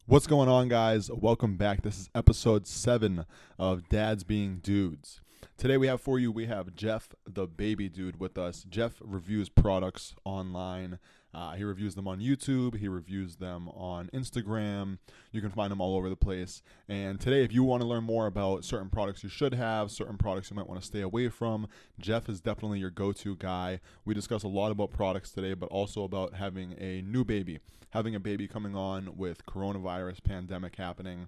What's going on, guys? Welcome back. This is episode 7 of Dads Being Dudes. Today we have Jeff the Baby Dude with us. Jeff reviews products online. He reviews them on YouTube. He reviews them on Instagram. You can find them all over the place. And today, if you want to learn more about certain products you should have, certain products you might want to stay away from, Jeff is definitely your go-to guy. We discuss a lot about products today, but also about having a new baby. Having a baby coming on with coronavirus pandemic happening.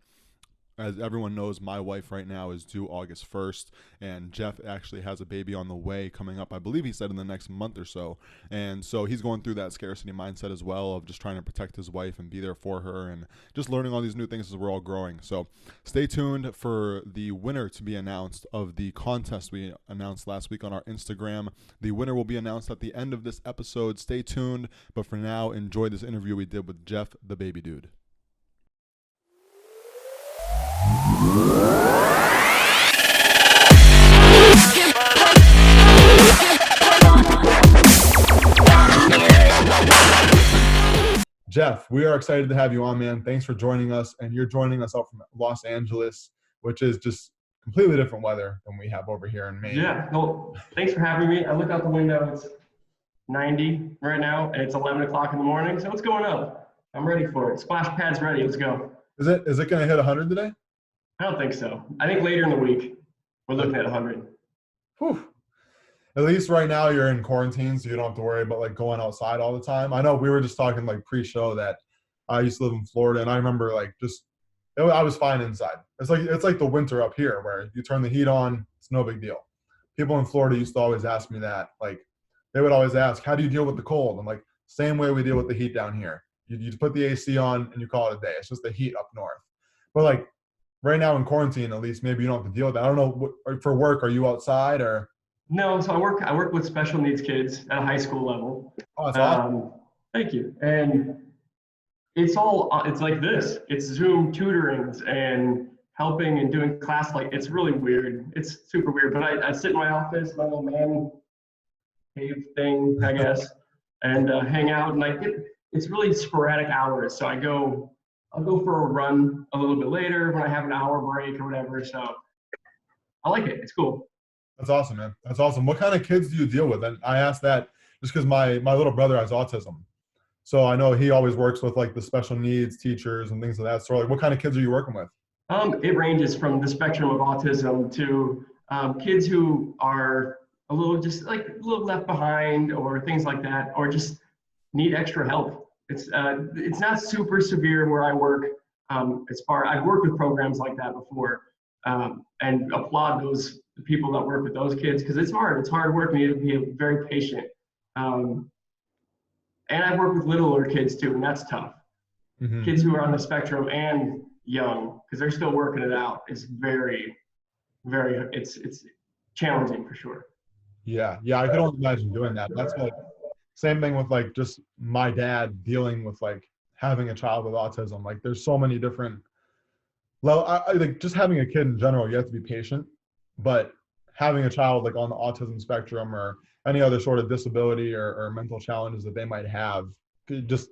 As everyone knows, my wife right now is due August 1st, and Jeff actually has a baby on the way coming up, I believe he said in the next month or so. And so he's going through that scarcity mindset as well of just trying to protect his wife and be there for her and just learning all these new things as we're all growing. So stay tuned for the winner to be announced of the contest we announced last week on our Instagram. The winner will be announced at the end of this episode. Stay tuned. But for now, enjoy this interview we did with Jeff the Baby Dude. Jeff, we are excited to have you on, man. Thanks for joining us. And you're joining us out from Los Angeles, which is just completely different weather than we have over here in Maine. Yeah, well, thanks for having me. I look out the window, it's 90 right now, and it's 11 o'clock in the morning, so it's going up. I'm ready for it. Splash pad's ready, let's go. Is it going to hit 100 today? I don't think so. I think later in the week, we're looking at 100. Whew. At least right now you're in quarantine, so you don't have to worry about like going outside all the time. I know we were just talking like pre-show that I used to live in Florida, and I remember like I was fine inside. It's like the winter up here where you turn the heat on, it's no big deal. People in Florida used to always ask me that. Like they would always ask, how do you deal with the cold? I'm like, same way we deal with the heat down here. You put the AC on and you call it a day. It's just the heat up north. But like right now in quarantine, at least maybe you don't have to deal with that. I don't know, for work, are you outside or? No, so I work with special needs kids at a high school level. Oh, that's awesome. Thank you. And it's like this. It's Zoom tutorings and helping and doing class. Like, it's really weird. It's super weird. But I sit in my office, my little man cave thing, I guess, and hang out. And it's really sporadic hours. So I'll go for a run a little bit later when I have an hour break or whatever. So I like it. It's cool. That's awesome, man. That's awesome. What kind of kids do you deal with? And I asked that just because my little brother has autism. So I know he always works with like the special needs teachers and things of that sort. Like, what kind of kids are you working with? It ranges from the spectrum of autism to kids who are a little left behind or things like that, or just need extra help. It's not super severe where I work. I've worked with programs like that before, and applaud the people that work with those kids because it's hard. It's hard work. You need to be very patient. And I've worked with littler kids too, and that's tough. Mm-hmm. Kids who are on the spectrum and young, because they're still working it out. It's very, very. It's challenging for sure. Yeah. I could only imagine doing that. That's like same thing with like just my dad dealing with like having a child with autism. Like there's so many different. Well, I like just having a kid in general, you have to be patient, but having a child like on the autism spectrum or any other sort of disability or mental challenges that they might have, it just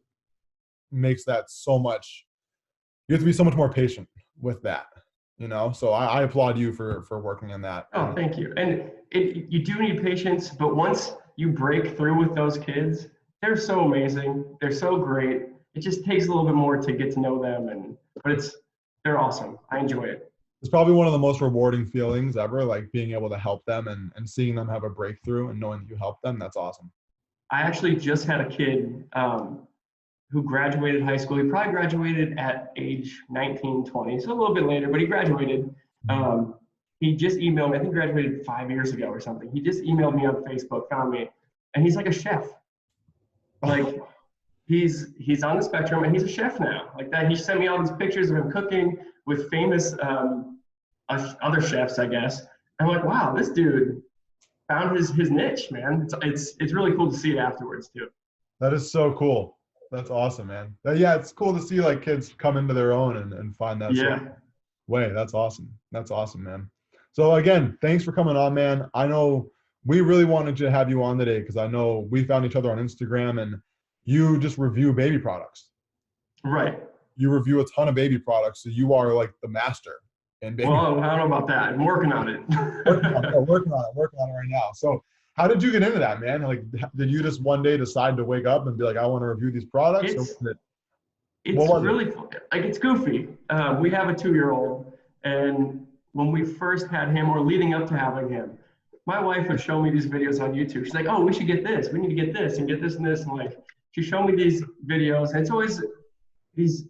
makes that so much. You have to be so much more patient with that, So I applaud you for working on that. Oh, thank you. And you do need patience, but once you break through with those kids, they're so amazing. They're so great. It just takes a little bit more to get to know them, but they're awesome. I enjoy it. It's probably one of the most rewarding feelings ever, like being able to help them and seeing them have a breakthrough and knowing that you helped them. That's awesome. I actually just had a kid who graduated high school. He probably graduated at age 19, 20, so a little bit later, but he graduated. He just emailed me. I think he graduated 5 years ago or something. He just emailed me on Facebook, found me, and he's like a chef. Like he's on the spectrum and he's a chef now. Like that, he sent me all these pictures of him cooking with famous other chefs, I guess. I'm like, wow, this dude found his niche, man. It's really cool to see it afterwards too. That is so cool. That's awesome, man. Yeah, it's cool to see like kids come into their own and find that sort of way. That's awesome. That's awesome, man. So again, thanks for coming on, man. I know we really wanted to have you on today because I know we found each other on Instagram and you just review baby products. Right. you review a ton of baby products, so you are like the master in baby. Well, I don't know about that. I'm working on it. Working on it right now. So how did you get into that, man? Like, did you just one day decide to wake up and be like, I want to review these products? Or It's what it's was it? really like it's goofy. We have a 2-year-old, and when we first had him, or leading up to having him, my wife would show me these videos on YouTube. She's like, "Oh, we should get this. We need to get this and get this and this." And like, she showed me these videos, and it's always these.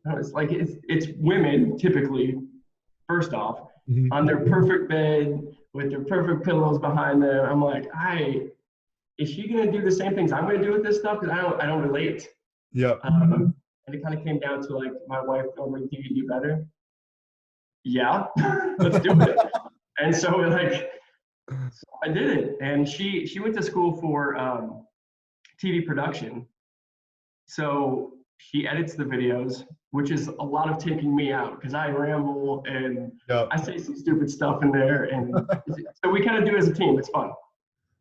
I don't know, it's like it's women typically, first off, Mhm. on their perfect bed with their perfect pillows behind them. I'm like, is she gonna do the same things I'm gonna do with this stuff? Because I don't relate. Yep. And it kind of came down to like my wife, "Oh, we think you do better." Yeah, let's do it. And so like I did it, and she went to school for TV production. So she edits the videos, which is a lot of taking me out because I ramble and Yep. I say some stupid stuff in there, and so we kind of do it as a team. It's fun.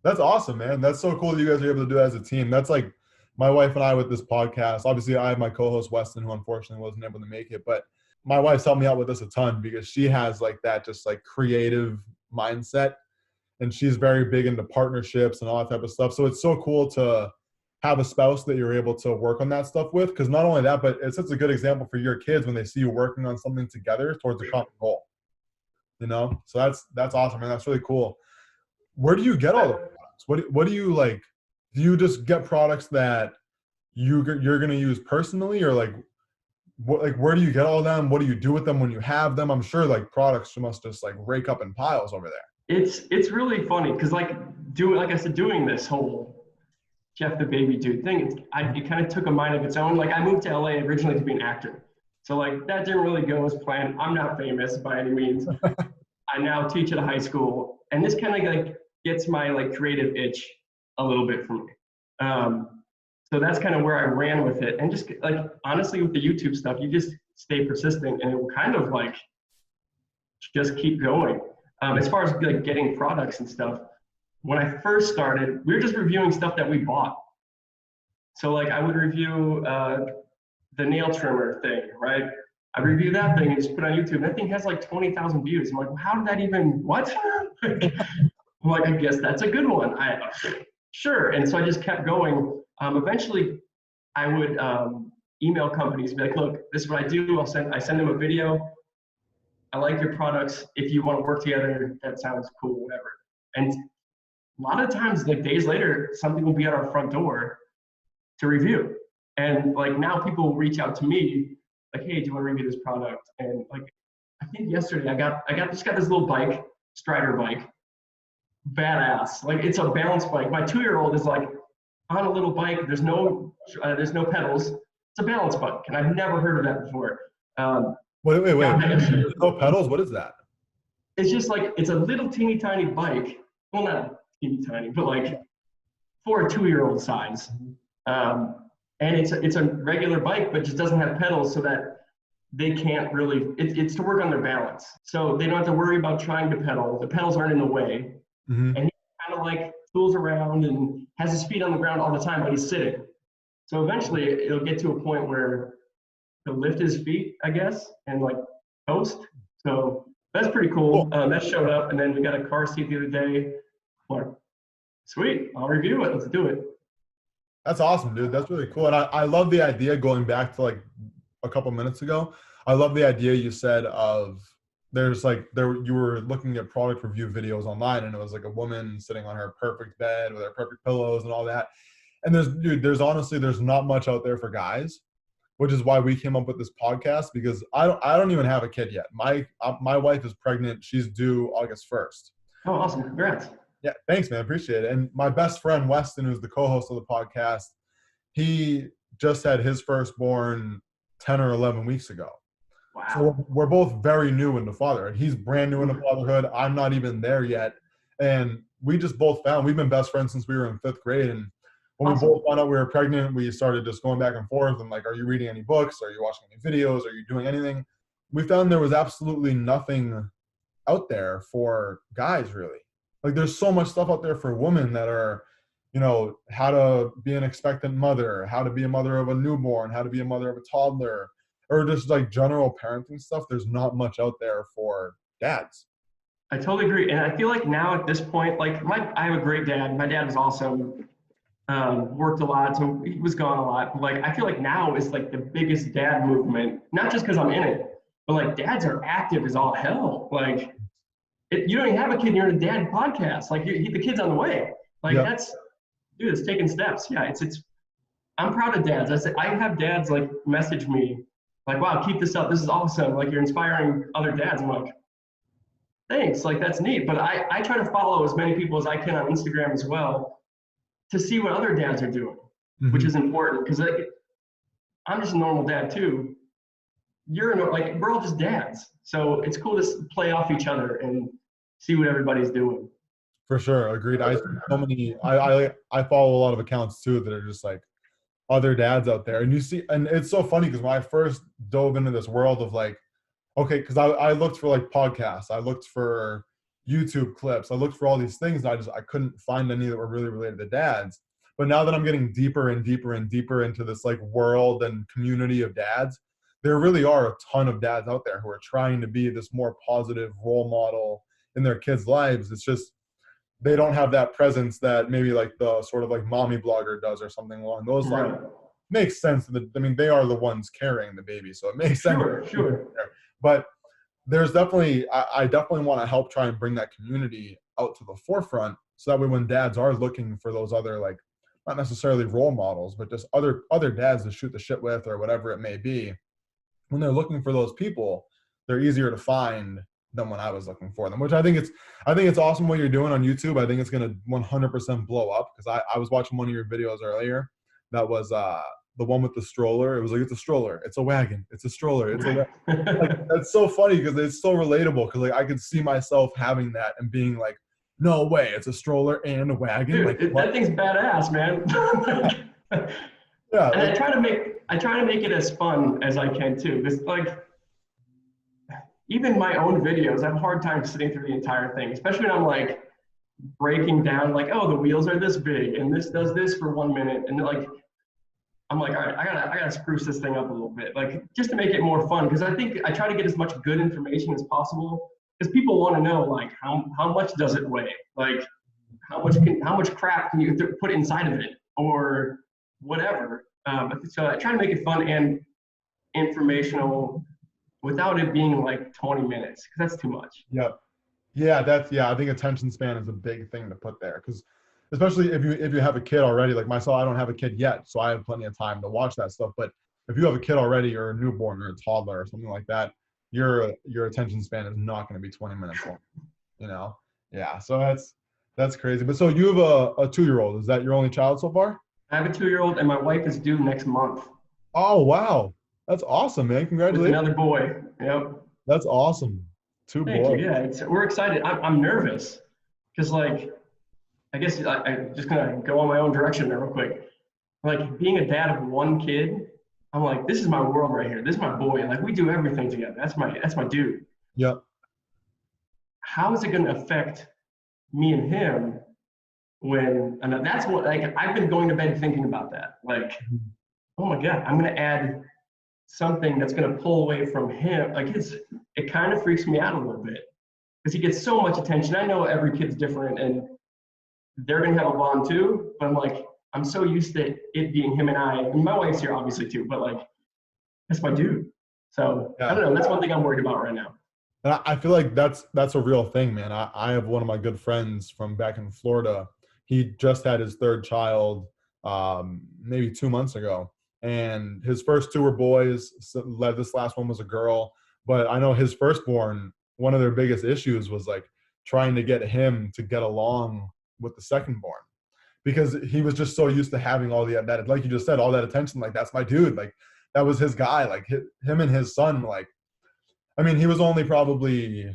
That's awesome, man. That's so cool that you guys are able to do it as a team. That's like my wife and I with this podcast. Obviously, I have my co-host Weston, who unfortunately wasn't able to make it, but my wife's helped me out with this a ton because she has like that just like creative mindset, and she's very big into partnerships and all that type of stuff. So it's so cool to have a spouse that you're able to work on that stuff with, because not only that, but it's such a good example for your kids when they see you working on something together towards a common goal. So that's awesome, man. That's really cool. Where do you get all the products? What do you like? Do you just get products that you're gonna use personally, or like where do you get all of them? What do you do with them when you have them? I'm sure like products must just like rake up in piles over there. It's really funny because like I said, doing this whole Jeff the Baby Dude thing, it kind of took a mind of its own. Like I moved to LA originally to be an actor, so like that didn't really go as planned. I'm not famous by any means. I now teach at a high school, and this kind of like gets my like creative itch a little bit for me. So that's kind of where I ran with it, and just like honestly with the YouTube stuff, you just stay persistent, and it will kind of like just keep going. As far as like getting products and stuff, when I first started, we were just reviewing stuff that we bought. So like I would review the nail trimmer thing, right? I review that thing and just put it on YouTube. That thing has like 20,000 views. I'm like, well, how did that even, what? I'm like, I guess that's a good one. Sure. And so I just kept going. Eventually, I would email companies, be like, look, this is what I do. I send them a video. I like your products. If you want to work together, that sounds cool, whatever. And a lot of times, like days later, something will be at our front door to review. And like now people will reach out to me, like, hey, do you want to review this product? And like, I think yesterday I just got this little bike, Strider bike, badass. Like it's a balance bike. My 2-year-old is like on a little bike. There's no pedals. It's a balance bike, and I've never heard of that before. Wait. There's no pedals? What is that? It's just like it's a little teeny tiny bike. Well, not teeny tiny, but like for a 2-year-old size. And it's a regular bike, but just doesn't have pedals, so that they can't really. It's to work on their balance, so they don't have to worry about trying to pedal. The pedals aren't in the way, Mm-hmm. and he kind of like tools around and has his feet on the ground all the time, but he's sitting. So eventually, it'll get to a point where he'll lift his feet, I guess, and like coast. So that's pretty cool. That showed up, and then we got a car seat the other day. Like, sweet, I'll review it. Let's do it. That's awesome, dude. That's really cool. And I love the idea, going back to like a couple minutes ago. I love the idea you said of you were looking at product review videos online, and it was like a woman sitting on her perfect bed with her perfect pillows and all that. And there's honestly, there's not much out there for guys, which is why we came up with this podcast, because I don't even have a kid yet. My wife is pregnant. She's due August 1st. Oh, awesome. Congrats. Yeah, thanks, man. Appreciate it. And my best friend, Weston, who's the co-host of the podcast, he just had his firstborn 10 or 11 weeks ago. Wow. So we're both very new into fatherhood. He's brand new into fatherhood. I'm not even there yet. And we just both we've been best friends since we were in 5th grade. And when we both found out we were pregnant, we started just going back and forth and like, are you reading any books? Are you watching any videos? Are you doing anything? We found there was absolutely nothing out there for guys, really. Like there's so much stuff out there for women that are, how to be an expectant mother, how to be a mother of a newborn, how to be a mother of a toddler, or just like general parenting stuff, there's not much out there for dads. I totally agree. And I feel like now at this point, like I have a great dad. My dad was awesome. Worked a lot, so he was gone a lot. But like I feel like now is like the biggest dad movement, not just because I'm in it, but like dads are active as all hell. Like you don't even have a kid, you're in a dad podcast. Like the kid's on the way. Like Yeah. that's dude, it's taking steps. Yeah, it's. I'm proud of dads. I have dads like message me like, wow, keep this up. This is awesome. Like you're inspiring other dads. I'm like, thanks. Like that's neat. But I try to follow as many people as I can on Instagram as well to see what other dads are doing, which Mm-hmm. is important because like, I'm just a normal dad too. Like we're all just dads, so it's cool to play off each other and see what everybody's doing. For sure, agreed. I see so many. I follow a lot of accounts too that are just like other dads out there, and you see, and it's so funny because when I first dove into this world of like, okay, because I looked for like podcasts, I looked for YouTube clips, I looked for all these things, and I couldn't find any that were really related to dads. But now that I'm getting deeper and deeper and deeper into this like world and community of dads, there really are a ton of dads out there who are trying to be this more positive role model in their kids' lives. It's just they don't have that presence that maybe like the sort of like mommy blogger does or something along those lines. Right. Makes sense. I mean, they are the ones carrying the baby, so it makes sense. Sure. But there's definitely, I definitely want to help try and bring that community out to the forefront, so that way when dads are looking for those other like, not necessarily role models, but just other dads to shoot the shit with or whatever it may be, when they're looking for those people, they're easier to find than when I was looking for them. Which I think it's awesome what you're doing on YouTube. I think it's gonna 100% blow up because I was watching one of your videos earlier. That was the one with the stroller. It was like, it's a stroller, it's a wagon, it's a stroller, it's a wagon. Like that's so funny because it's so relatable because like I could see myself having that and being like, no way, it's a stroller and a wagon. Like Dude, what? that thing's badass, man. Yeah, And like I try to make it as fun as I can too. Because like even my own videos, I have a hard time sitting through the entire thing, especially when I'm like breaking down like, oh, the wheels are this big and this does this for 1 minute. And like I'm like, all right, I gotta spruce this thing up a little bit, like just to make it more fun. Because I think I try to get as much good information as possible. Because people want to know like how much does it weigh? Like how much crap can you put inside of it or whatever. So I try to make it fun and informational without it being like 20 minutes because that's too much. yeah. Yeah, I think attention span is a big thing to put there because especially if you have a kid already, like myself, I don't have a kid yet, so I have plenty of time to watch that stuff. But if you have a kid already, or a newborn, or a toddler, or something like that, your attention span is not going to be 20 minutes long. You know? Yeah. So that's crazy. But so you have a 2-year-old. Is that your only child so far? I have a 2-year-old and my wife is due next month Oh wow, that's awesome, man! with Congratulations. another boy. Yep. That's awesome. Two Thank you. boys. Yeah, we're excited. I'm nervous because like I guess I just gonna go on my own direction there real quick. Like being a dad of one kid, I'm like, this is my world right here. This is my boy. Like we do everything together. That's my dude. Yep. How is it gonna affect me and him when and that's what like I've been going to bed thinking about that. Like, oh my God, I'm gonna add something that's gonna pull away from him. Like it kind of freaks me out a little bit because he gets so much attention. I know every kid's different and they're gonna have a bond too, but I'm like, I'm so used to it being him and I, and my wife's here obviously too, but like that's my dude. So I Yeah. don't know, that's one thing I'm worried about right now. And I feel like that's a real thing, man. I have one of my good friends from back in Florida. He just had his third child maybe 2 months ago, and his first two were boys. So this last one was a girl. But I know his firstborn, one of their biggest issues was like trying to get him to get along with the secondborn because he was just so used to having all that, like you just said, all that attention. Like that's my dude. Like that was his guy. Like him and his son, like I mean, he was only probably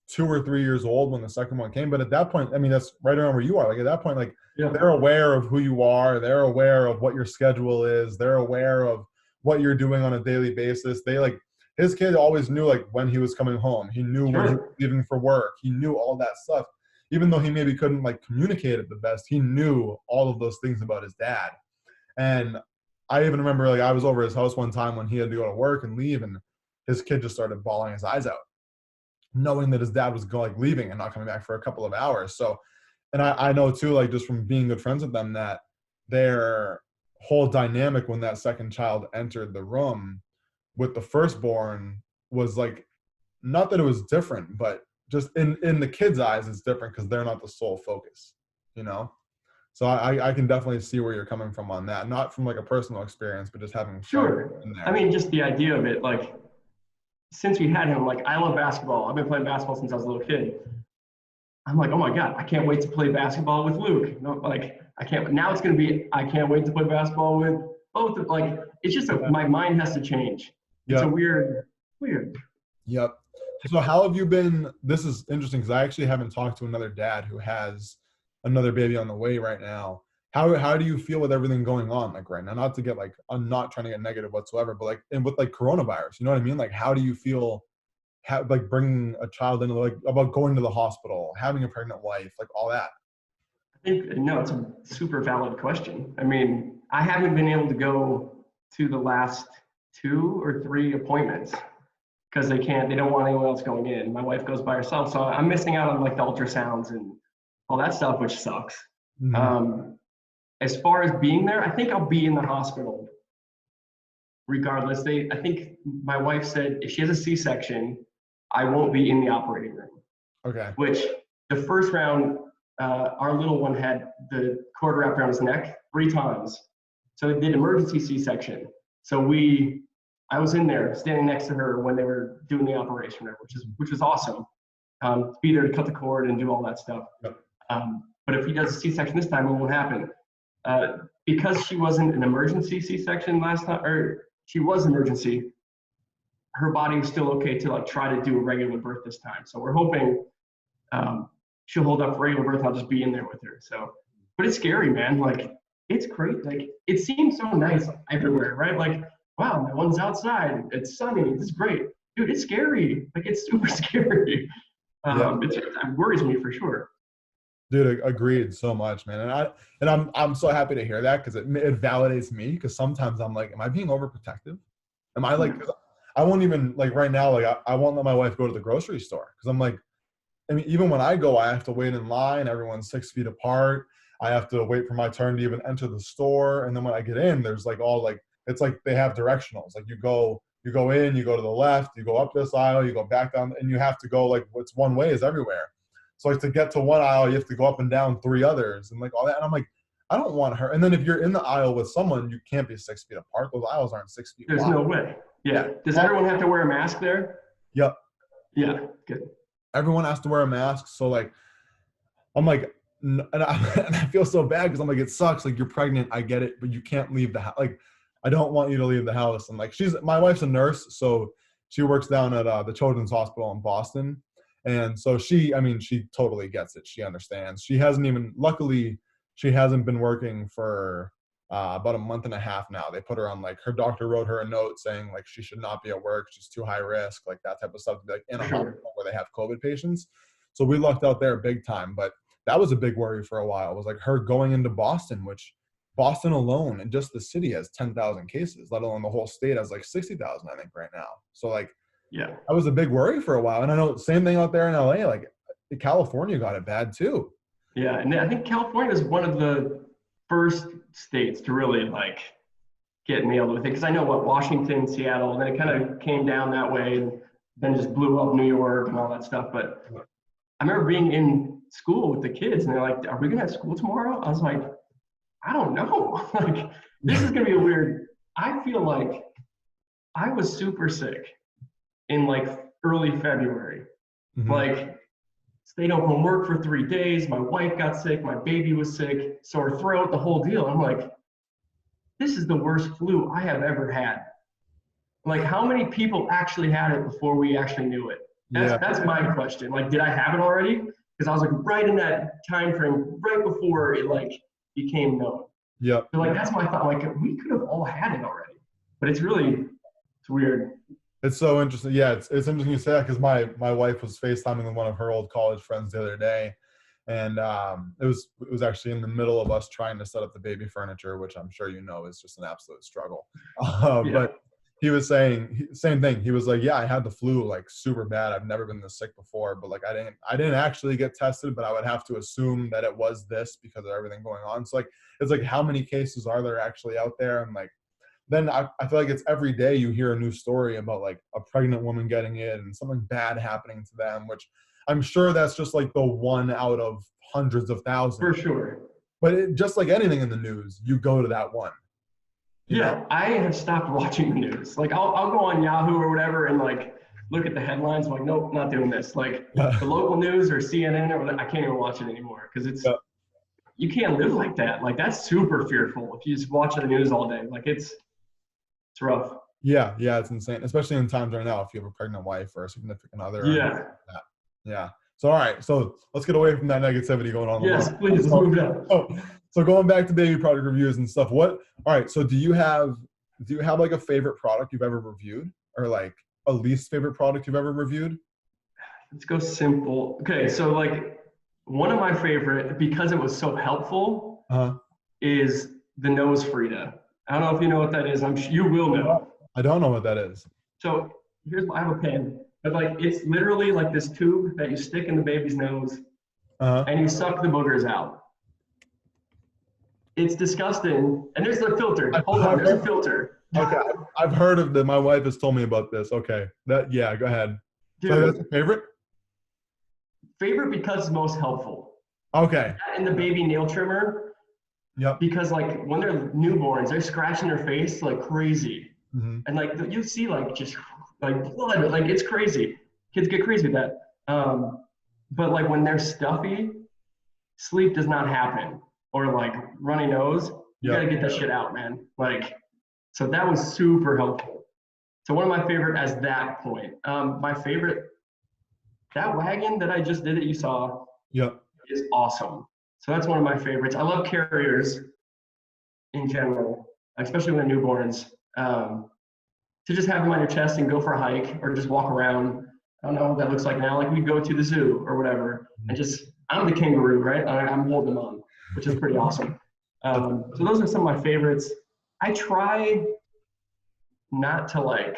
2 or 3 years old when the second one came. But at that point, I mean, that's right around where you are. Like at that point, like Yeah, they're aware of who you are. They're aware of what your schedule is. They're aware of what you're doing on a daily basis. They like his kid always knew like when he was coming home. He knew when he was sure. leaving for work. He knew all that stuff. Even though he maybe couldn't like communicate it the best, he knew all of those things about his dad. And I even remember like I was over his house one time when he had to go to work and leave, and his kid just started bawling his eyes out, knowing that his dad was going like leaving and not coming back for a couple of hours. So, and I know too, like just from being good friends with them, that their whole dynamic when that second child entered the room with the firstborn was like, not that it was different, but just in the kids' eyes, it's different because they're not the sole focus, you know? So I can definitely see where you're coming from on that. Not from like a personal experience, but just having friends Sure. in I there. mean, just the idea of it, like since we had him, like I love basketball. I've been playing basketball since I was a little kid. I'm like, oh my God, I can't wait to play basketball with Luke. No, like I can't, now it's going to be, I can't wait to play basketball with both. Like, it's just, my mind has to change. It's a Yep. weird. Yep. So how have you been? This is interesting because I actually haven't talked to another dad who has another baby on the way right now. How do you feel with everything going on like right now? Not to get like, I'm not trying to get negative whatsoever, but like, and with like coronavirus, you know what I mean? Like, how do you feel like bringing a child into like about going to the hospital, having a pregnant wife, like all that? I think, no, it's a super valid question. I mean, I haven't been able to go to the last 2 or 3 appointments because they don't want anyone else going in. My wife goes by herself. So I'm missing out on like the ultrasounds and all that stuff, which sucks. Mm-hmm. Um, as far as being there, I think I'll be in the hospital regardless. I think my wife said if she has a C-section, I won't be in the operating room, Okay. which the first round, our little one had the cord wrapped around his neck 3 times. So they did emergency C-section. So I was in there standing next to her when they were doing the operation, which was awesome. To be there to cut the cord and do all that stuff. Yep. But if he does a C-section this time, it won't happen. Because she wasn't an emergency C-section last time, or she was emergency, her body was still okay to like try to do a regular birth this time. So we're hoping she'll hold up for regular birth. I'll just be in there with her. So, but it's scary, man. Like it's great. Like it seems so nice everywhere, right? Like, wow, my one's outside. It's sunny. This is great, dude. It's scary. Like it's super scary. Yeah. It worries me for sure. Dude, agreed so much, man. And I'm so happy to hear that because it validates me, because sometimes I'm like, am I being overprotective? Am I like, 'cause I won't even like right now, like I won't let my wife go to the grocery store because I'm like, I mean, even when I go, I have to wait in line. Everyone's 6 feet apart. I have to wait for my turn to even enter the store. And then when I get in, there's like all like, it's like they have directionals. Like you go in, you go to the left, you go up this aisle, you go back down, and you have to go like what's one way is everywhere. So like to get to one aisle, you have to go up and down 3 others and like all that. And I'm like, I don't want her. And then if you're in the aisle with someone, you can't be 6 feet apart. Those aisles aren't 6 feet There's wide. no way. Yeah. Yeah. Does everyone have to wear a mask there? Yep. Yeah. Good. Everyone has to wear a mask. So like, I'm like, and I feel so bad because I'm like, it sucks. Like you're pregnant, I get it, but you can't leave the house. Like, I don't want you to leave the house. And like, my wife's a nurse, so she works down at the Children's Hospital in Boston, and so I mean, she totally gets it. She understands. Luckily, she hasn't been working for about a month and a half now. They put her on like her doctor wrote her a note saying like she should not be at work. She's too high risk, like that type of stuff to be like in a hospital where they have COVID patients. So we lucked out there big time. But that was a big worry for a while. It was like her going into Boston, which Boston alone and just the city has 10,000 cases, let alone the whole state has like 60,000, I think, right now. So like, Yeah. that was a big worry for a while. And I know same thing out there in LA, like California got it bad too. Yeah. And I think California is one of the first states to really like get nailed with it. Because I know what Washington, Seattle, and then it kind of came down that way and then just blew up New York and all that stuff. But I remember being in school with the kids and they're like, are we going to have school tomorrow? I was like, I don't know. Like, this is going to be a weird. I feel like I was super sick in like early February. Mm-hmm. Like, stayed home from work for 3 days. My wife got sick. My baby was sick. Sore throat, the whole deal. I'm like, this is the worst flu I have ever had. Like, how many people actually had it before we actually knew it? That's my question. Like, did I have it already? Because I was like right in that time frame, right before it like became known. Yep. So like that's my thought. Like we could have all had it already, but it's weird. It's so interesting. Yeah, it's interesting you say that because my wife was FaceTiming with one of her old college friends the other day, And it was actually in the middle of us trying to set up the baby furniture, which I'm sure you know is just an absolute struggle. Yeah. But he was saying same thing. He was like, "Yeah, I had the flu like super bad. I've never been this sick before, but like I didn't actually get tested, but I would have to assume that it was this because of everything going on." So like it's like how many cases are there actually out there? And like then I feel like it's every day you hear a new story about like a pregnant woman getting it and something bad happening to them, which I'm sure that's just like the one out of hundreds of For thousands. sure. But just like anything in the news, you go to that one, you know? Yeah, I have stopped watching the news. Like I'll go on Yahoo or whatever and like look at the headlines. I'm like, nope, not doing this. Like the local news or CNN or whatever, I can't even watch it anymore because Yeah. you can't live like that. Like that's super fearful if you just watch the news all day. Like it's rough. Yeah, yeah, it's insane, especially in times right now if you have a pregnant wife or a significant other. And Yeah. yeah, yeah. So all right, so let's get away from that negativity going on. Yes, please. Let's move it up. So going back to baby product reviews and stuff, all right, so do you have like a favorite product you've ever reviewed or like a least favorite product you've ever reviewed? Let's go simple. Okay, so like one of my favorite because it was so helpful Uh-huh. is the nose Frida. I don't know if you know what that is. I'm sure you will know. I don't know what that is. So I have a pen, but like it's literally like this tube that you stick in the baby's nose Uh-huh. and you suck the boogers out. It's disgusting. And there's the filter. Hold on, there's a filter. Okay, I've heard of that. My wife has told me about this. Okay, yeah, go ahead. So that's Dude, your favorite? favorite because it's most helpful. Okay. That and the baby nail trimmer, Yep. because like when they're newborns, they're scratching their face like crazy. Hmm. And like you see like just like blood, like it's crazy. Kids get crazy with that. But like when they're stuffy, sleep does not happen. Or like runny nose, you Yep. gotta get that shit out, man. Like, so that was super helpful. So one of my favorite as that point. My favorite, that wagon that I just did that you saw Yep. is awesome. So that's one of my favorites. I love carriers in general, especially when they're newborns. To just have them on your chest and go for a hike or just walk around. I don't know what that looks like now. Like we go to the zoo or whatever and just, I'm the kangaroo, right? I'm holding them on, which is pretty awesome. So those are some of my favorites. I try not to like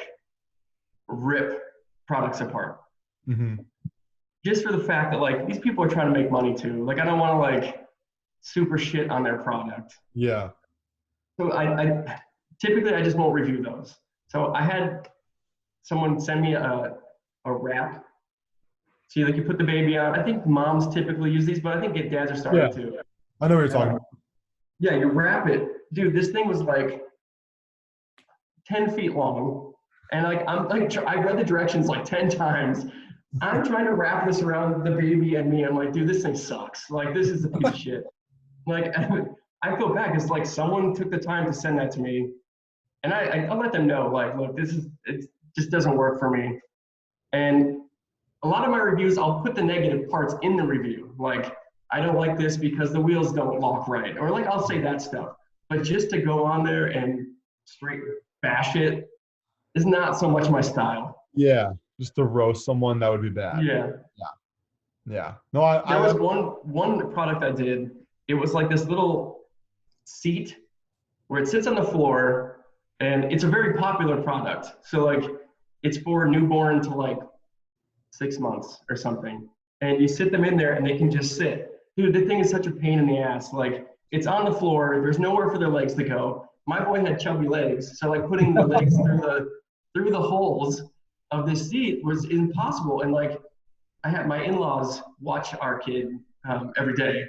rip products apart. Hmm. Just for the fact that like these people are trying to make money too. Like I don't want to like super shit on their product. Yeah. So I typically I just won't review those. So I had someone send me a wrap. See, like you put the baby on. I think moms typically use these, but I think dads are starting to. I know what you're talking about. Yeah, you wrap it. Dude, this thing was like 10 feet long. And like I'm like I read the directions like 10 times. I'm trying to wrap this around the baby and me. I'm like, dude, this thing sucks. Like this is a piece of shit. Like I feel bad because like someone took the time to send that to me. And I'll let them know, like, look, it just doesn't work for me. And a lot of my reviews, I'll put the negative parts in the review. Like, I don't like this because the wheels don't lock right. Or like, I'll say that stuff. But just to go on there and straight bash it is not so much my style. Yeah. Just to roast someone, that would be bad. Yeah. Yeah. No, I There was one product I did. It was like this little seat where it sits on the floor, and it's a very popular product. So like it's for newborn to like 6 months or something. And you sit them in there and they can just sit. Dude, the thing is such a pain in the ass. Like it's on the floor, there's nowhere for their legs to go. My boy had chubby legs, so like putting the legs through the holes of this seat was impossible. And like I had my in-laws watch our kid every day,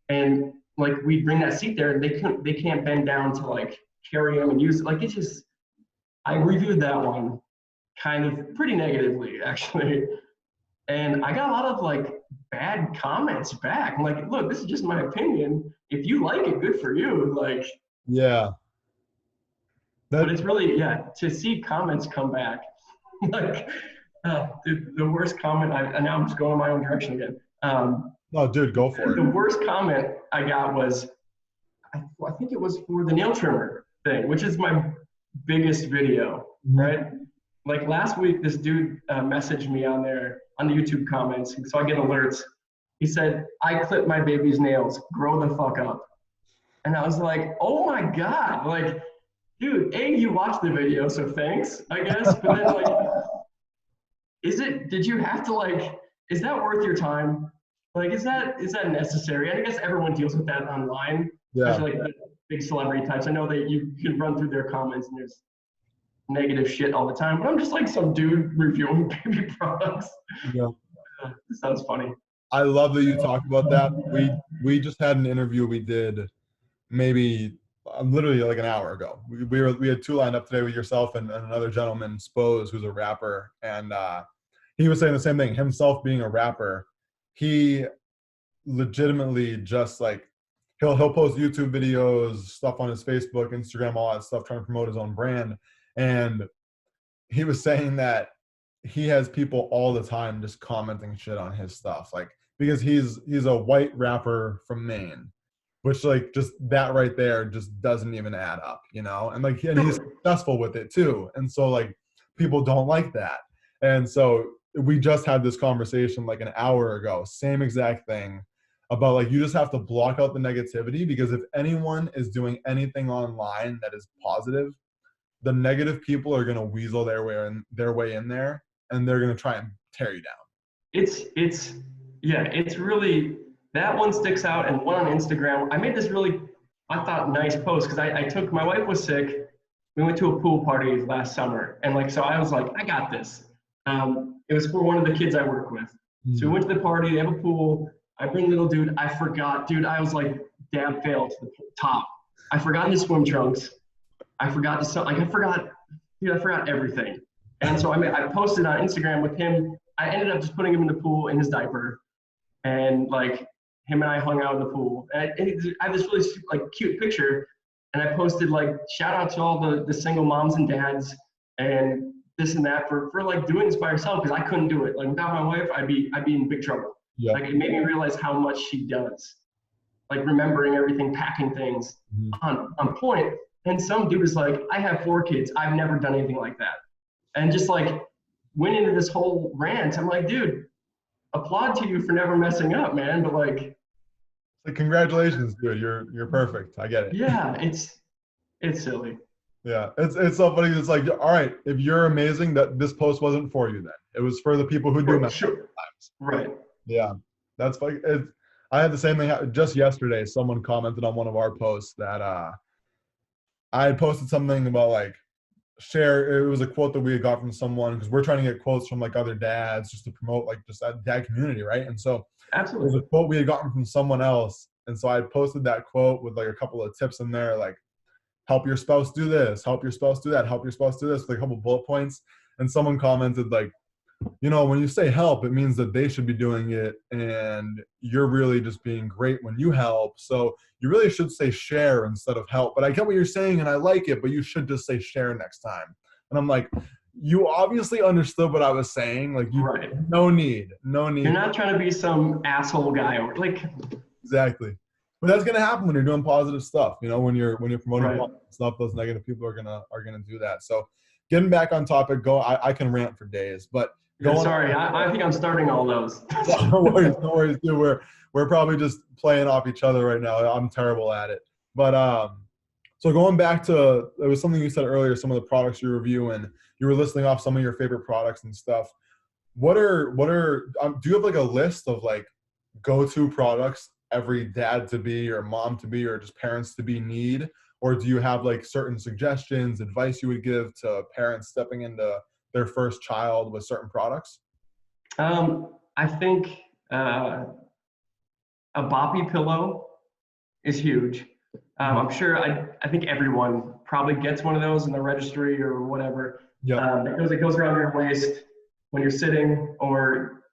and like we bring that seat there, and they can't bend down to like carry him and use it. Like it's just, I reviewed that one kind of pretty negatively actually, and I got a lot of like bad comments back. I'm like, look, this is just my opinion. If you like it, good for you. Like, yeah. but it's really to see comments come back. Like the worst comment. And now I'm just going my own direction again. No, dude, go for The it. worst comment I got was, I think it was for the nail trimmer thing, which is my biggest video, right? Like last week, this dude messaged me on there on the YouTube comments, so I get alerts. He said, I clipped my baby's nails, grow the fuck up. And I was like, oh my God, like, dude, A, you watched the video, so thanks, I guess. But then like, did you have to like, is that worth your time? Like, is that necessary? And I guess everyone deals with that online, Yeah. especially like the big celebrity types. I know that you can run through their comments and there's negative shit all the time, but I'm just like some dude reviewing baby products. Yeah. This sounds funny. I love that you talked about that. We just had an interview we did maybe literally like an hour ago. We had two lined up today with yourself and another gentleman, Spose, who's a rapper, and he was saying the same thing. Himself being a rapper, he legitimately just like he'll post YouTube videos, stuff on his Facebook, Instagram, all that stuff, trying to promote his own brand. And he was saying that he has people all the time just commenting shit on his stuff, like because he's a white rapper from Maine, which like just that right there just doesn't even add up, you know? And like and he's successful with it too. And so like people don't like that. And so we just had this conversation like an hour ago, same exact thing about like you just have to block out the negativity because if anyone is doing anything online that is positive, the negative people are going to weasel their way in there and they're going to try and tear you down. It's really, that one sticks out. And one on Instagram, I made this really, I thought, nice post because I took, my wife was sick. We went to a pool party last summer. And like, so I was like, I got this. It was for one of the kids I work with. So we went to the party, they have a pool. I bring little dude, I forgot, dude, I was like, dab fail to the top. I forgot his swim trunks. I forgot I forgot everything. And so I posted on Instagram with him. I ended up just putting him in the pool in his diaper, and like him and I hung out in the pool. And I have this really like cute picture, and I posted like shout out to all the single moms and dads and this and that for like doing this by yourself because I couldn't do it. Like without my wife, I'd be in big trouble. Yeah. Like it made me realize how much she does, like remembering everything, packing things on point. And some dude is like, I have 4 kids. I've never done anything like that. And just like went into this whole rant. I'm like, dude, applaud to you for never messing up, man. But like Congratulations, dude. You're perfect. I get it. Yeah, it's silly. Yeah. It's so funny. It's like, all right, if you're amazing, that this post wasn't for you then. It was for the people who do mess up sometimes. Right. Yeah. That's funny. I had the same thing just yesterday. Someone commented on one of our posts that I had posted something about like share. It was a quote that we had got from someone because we're trying to get quotes from like other dads just to promote like just that dad community, right? And so absolutely, it was a quote we had gotten from someone else, and so I posted that quote with like a couple of tips in there, like help your spouse do this, help your spouse do that, help your spouse do this, like a couple bullet points. And someone commented like, you know, when you say help, it means that they should be doing it, and you're really just being great when you help. So you really should say share instead of help. But I get what you're saying, and I like it, but you should just say share next time. And I'm like, you obviously understood what I was saying. Like, right. No need. You're not trying to be some asshole guy or like. Exactly. But that's gonna happen when you're doing positive stuff. You know, when you're promoting positive stuff, those negative people are gonna do that. So getting back on topic, I can rant for days, but. Sorry, I think I'm starting all those. No worries, dude. We're probably just playing off each other right now. I'm terrible at it. But so going back to, it was something you said earlier, some of the products you review, and you were listing off some of your favorite products and stuff. What are do you have like a list of like go-to products every dad to be or mom to be or just parents to be need? Or do you have like certain suggestions, advice you would give to parents stepping into their first child with certain products? I think a boppy pillow is huge. I'm sure I think everyone probably gets one of those in the registry or whatever. Yeah. It goes around your waist when you're sitting, or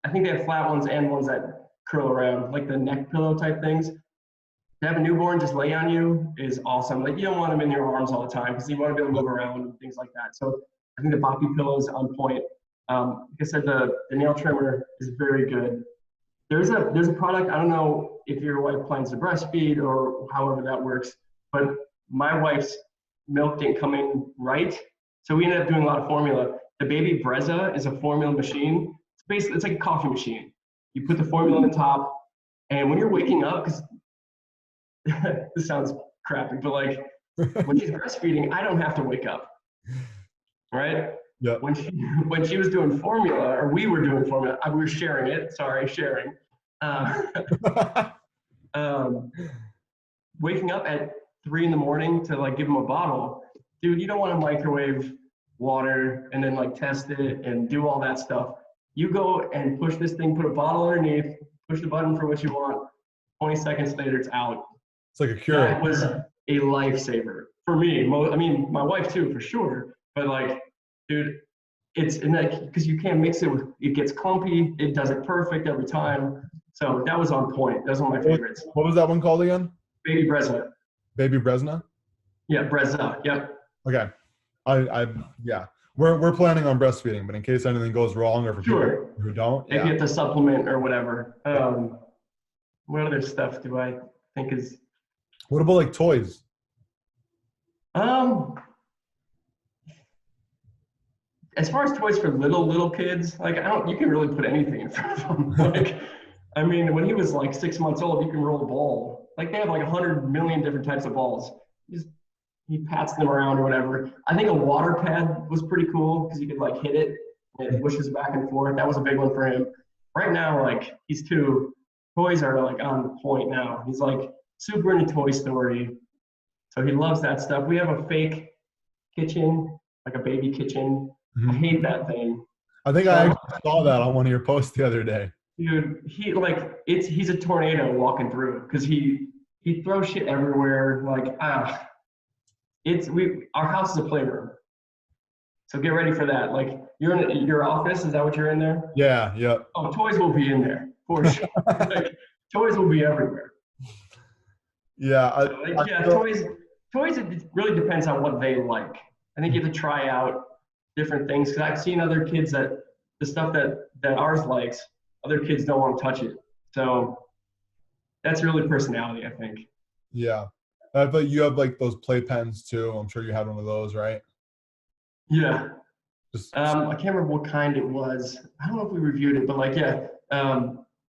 I think they have flat ones and ones that curl around, like the neck pillow type things. To have a newborn just lay on you is awesome. Like you don't want them in your arms all the time because you want to be able to move around and things like that. So I think the boppy pillow is on point. Like I said, the nail trimmer is very good. There's a product, I don't know if your wife plans to breastfeed or however that works, but my wife's milk didn't come in right. So we ended up doing a lot of formula. The Baby Brezza is a formula machine. It's like a coffee machine. You put the formula on the top, and when you're waking up, because this sounds crappy, but like when she's breastfeeding, I don't have to wake up, right? Yep. When she was doing formula, or we were doing formula, we were sharing it. Sorry, sharing. Uh, waking up at 3 a.m. to like give him a bottle, dude. You don't want to microwave water and then like test it and do all that stuff. You go and push this thing, put a bottle underneath, push the button for what you want. 20 seconds later, it's out. It's like a cure. That was a lifesaver for me. I mean, my wife too, for sure. But like, dude, it's in that because you can't mix it with. It gets clumpy. It does it perfect every time. So that was on point. That was one of my favorites. What was that one called again? Baby Bresna. Baby Bresna? Yeah, Bresna. Yep. Okay. Yeah. We're planning on breastfeeding, but in case anything goes wrong or for people who don't, if you have to supplement or whatever. What other stuff do I think is? What about like toys? As far as toys for little kids, like you can really put anything in front of them. Like, I mean, when he was like 6 months old, you can roll a ball. Like they have like 100 million different types of balls. He pats them around or whatever. I think a water pad was pretty cool because you could like hit it and it wishes back and forth. That was a big one for him. Right now, like he's 2, toys are like on point now. He's like super into Toy Story, so he loves that stuff. We have a fake kitchen, like a baby kitchen. I hate that thing. I think I saw that on one of your posts the other day. Dude, he's a tornado walking through because he throws shit everywhere. Like our house is a playroom, so get ready for that. Like you're in your office. Is that what you're in there? Yeah. Yep. Oh, toys will be in there for sure. Like, toys will be everywhere. Yeah. Toys. It really depends on what they like. I think you have to try out different things because I've seen other kids that the stuff that ours likes, other kids don't want to touch it. So that's really personality, I think. Yeah. But you have like those play pens too. I'm sure you had one of those, right? Yeah. I can't remember what kind it was. I don't know if we reviewed it, but like, yeah,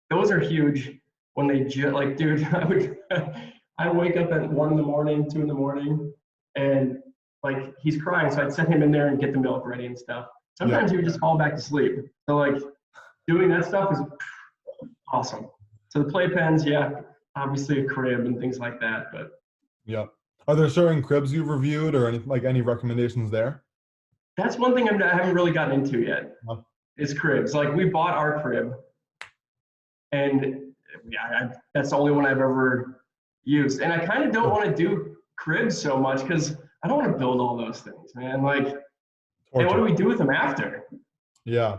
those are huge when they like, dude, I wake up at 1 a.m, 2 a.m, and like he's crying. So I'd set him in there and get the milk ready and stuff. Sometimes he would just fall back to sleep. So like doing that stuff is awesome. So the playpens, yeah, obviously a crib and things like that, but. Yeah. Are there certain cribs you've reviewed or any recommendations there? That's one thing I haven't really gotten into yet. Huh. Is cribs. Like we bought our crib, and yeah, that's the only one I've ever used. And I kind of don't want to do cribs so much because I don't want to build all those things, man. Like, hey, what do we do with them after? Yeah.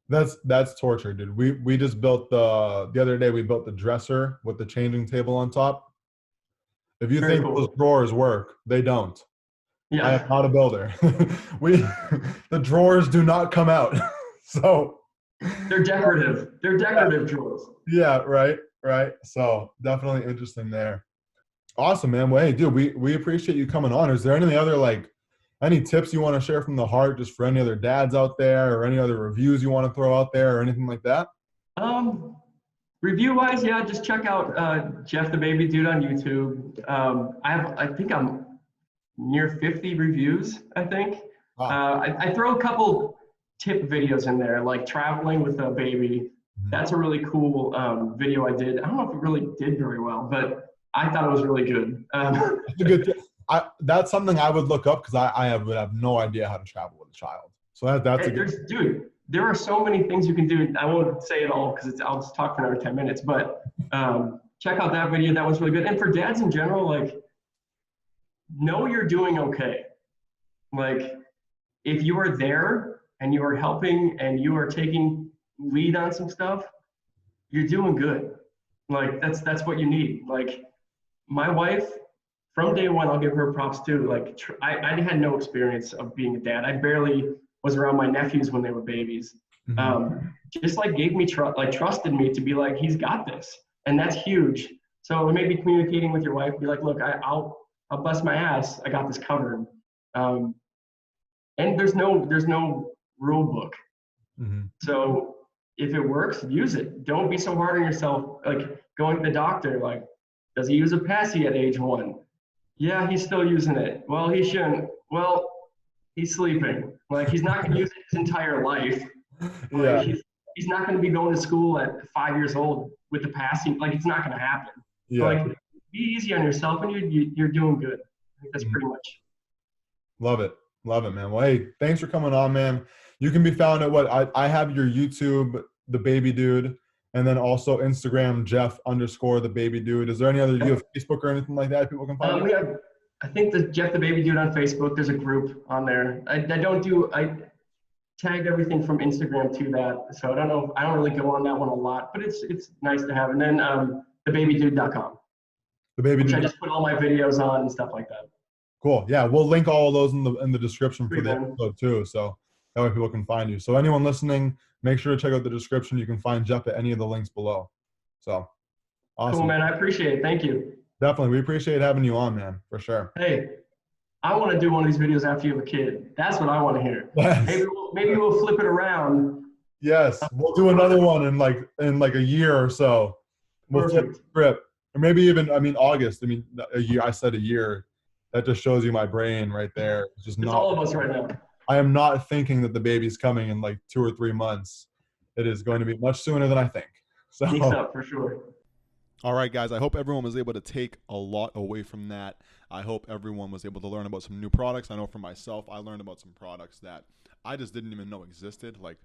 That's torture, dude. We just built the other day we built the dresser with the changing table on top. If you think those drawers work, they don't. Yeah. I am not a builder. The drawers do not come out. So they're decorative. They're decorative drawers. Yeah, right. So definitely interesting there. Awesome, man. Well, hey, dude, we appreciate you coming on. Is there any tips you want to share from the heart just for any other dads out there or any other reviews you want to throw out there or anything like that? Review wise, yeah, just check out Jeff the Baby Dude on YouTube. I think I'm near 50 reviews, I think. Wow. I throw a couple tip videos in there, like traveling with a baby. That's a really cool video I did. I don't know if it really did very well, but I thought it was really good. That's something I would look up because I would have no idea how to travel with a child. So that's a good. Dude, there are so many things you can do. I won't say it all because I'll just talk for another 10 minutes. But check out that video. That was really good. And for dads in general, like, know you're doing okay. Like, if you are there and you are helping and you are taking lead on some stuff, you're doing good. Like, that's what you need. Like, my wife, from day one, I'll give her props too. Like, I had no experience of being a dad. I barely was around my nephews when they were babies. Just like gave me trusted me to be like, he's got this, and that's huge. So maybe communicating with your wife, be like, look, I'll bust my ass. I got this covered. And there's no rule book. So if it works, use it. Don't be so hard on yourself. Like going to the doctor, like, does he use a passy at age 1? Yeah, he's still using it. Well, he shouldn't. Well, he's sleeping. Like he's not going to use it his entire life. Like Yeah. he's not going to be going to school at 5 years old with the passing. Like it's not going to happen. So Yeah. like be easy on yourself, and you're doing good. I think that's pretty much. Love it. Love it, man. Well, hey, thanks for coming on, man. You can be found at what I have your YouTube, the baby dude, and then also Instagram, Jeff underscore the baby dude. Is there any other, do you have Facebook or anything like that people can find you? We have, I think the Jeff the Baby Dude on Facebook. There's a group on there. I tagged everything from Instagram to that, so I don't know. I don't really go on that one a lot, but it's nice to have. And then thebabydude.com, The baby which I dude. just put all my videos on and stuff like that. Cool. Yeah, we'll link all of those in the description for Sweet, the man. episode too. So that way people can find you. So anyone listening, make sure to check out the description. You can find Jeff at any of the links below. So awesome. Cool, man. I appreciate it. Thank you. Definitely. We appreciate having you on, man, for sure. Hey, I want to do one of these videos after you have a kid. That's what I want to hear. Yes. Maybe we'll flip it around. Yes. We'll do another one in like a year or so. We'll flip the script. Or maybe even, I mean, August. I mean, a year. I said a year. That just shows you my brain right there. It's It's all of us right now. I am not thinking that the baby's coming in like 2 or 3 months. It is going to be much sooner than I think. So Sneaks up for sure. all right, guys, I hope everyone was able to take a lot away from that. I hope everyone was able to learn about some new products. I know for myself, I learned about some products that I just didn't even know existed, like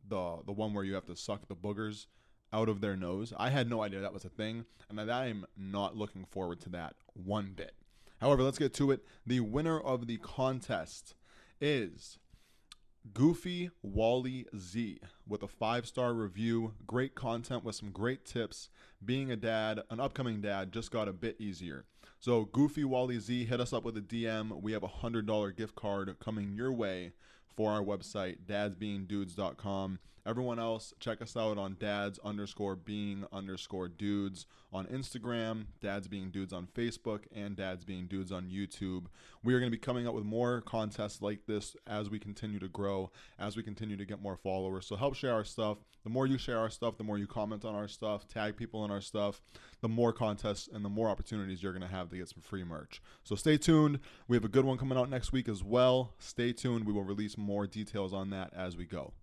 the one where you have to suck the boogers out of their nose. I had no idea that was a thing, and I am not looking forward to that one bit. However, let's get to it. The winner of the contest is Goofy Wally Z with a 5-star review. Great content with some great tips. Being a dad, an upcoming dad, just got a bit easier. So Goofy Wally Z, hit us up with a DM. We have a $100 gift card coming your way for our website, dadsbeingdudes.com. Everyone else, check us out on dads_being_dudes on Instagram, Dads Being Dudes on Facebook, and Dads Being Dudes on YouTube. We are going to be coming up with more contests like this as we continue to grow, as we continue to get more followers. So help share our stuff. The more you share our stuff, the more you comment on our stuff, tag people in our stuff, the more contests and the more opportunities you're going to have to get some free merch. So stay tuned. We have a good one coming out next week as well. Stay tuned. We will release more details on that as we go.